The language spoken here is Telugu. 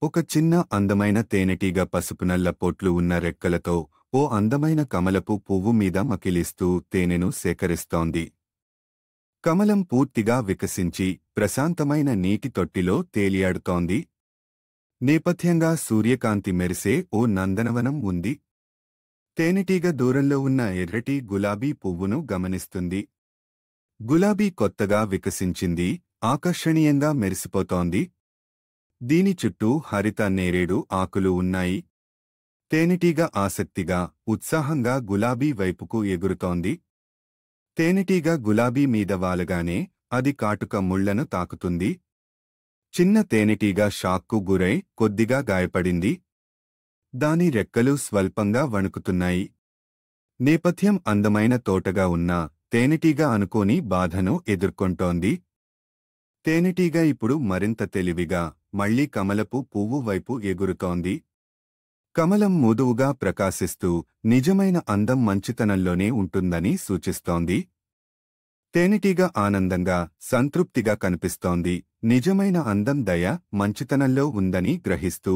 ఒక చిన్న అందమైన తేనెటీగ పసుపునల్ల పొట్లు ఉన్న రెక్కలతో ఓ అందమైన కమలపు పువ్వు మీద మకిలిస్తూ తేనెను సేకరిస్తోంది. కమలం పూర్తిగా వికసించి ప్రశాంతమైన నీటి తొట్టిలో తేలియాడుతోంది. నేపథ్యంగా సూర్యకాంతి మెరిసే ఓ నందనవనం ఉంది. తేనెటీగ దూరంలో ఉన్న ఎర్రటి గులాబీ పువ్వును గమనిస్తుంది. గులాబీ కొత్తగా వికసించింది, ఆకర్షణీయంగా మెరిసిపోతోంది. దీని చుట్టూ హరిత నేరేడు ఆకులు ఉన్నాయి. తేనెటీగ ఆసక్తిగా, ఉత్సాహంగా గులాబీ వైపుకు ఎగురుతోంది. తేనెటీగ గులాబీ మీద వాలగానే అది కాటుక ముళ్లను తాకుతుంది. చిన్న తేనెటీగ షాక్కు గురై కొద్దిగా గాయపడింది. దాని రెక్కలు స్వల్పంగా వణుకుతున్నాయి. నేపథ్యం అందమైన తోటగా ఉన్నా తేనెటీగ అనుకోని బాధను ఎదుర్కొంటోంది. తేనెటీగ ఇప్పుడు మరింత తెలివిగా మళ్లీ కమలపు పువ్వు వైపు ఎగురుతోంది. కమలం మృదువుగా ప్రకాశిస్తూ నిజమైన అందం మంచితనంలోనే ఉంటుందని సూచిస్తోంది. తేనెటీగ ఆనందంగా, సంతృప్తిగా కనిపిస్తోంది. నిజమైన అందం దయ, మంచితనంలో ఉందని గ్రహిస్తూ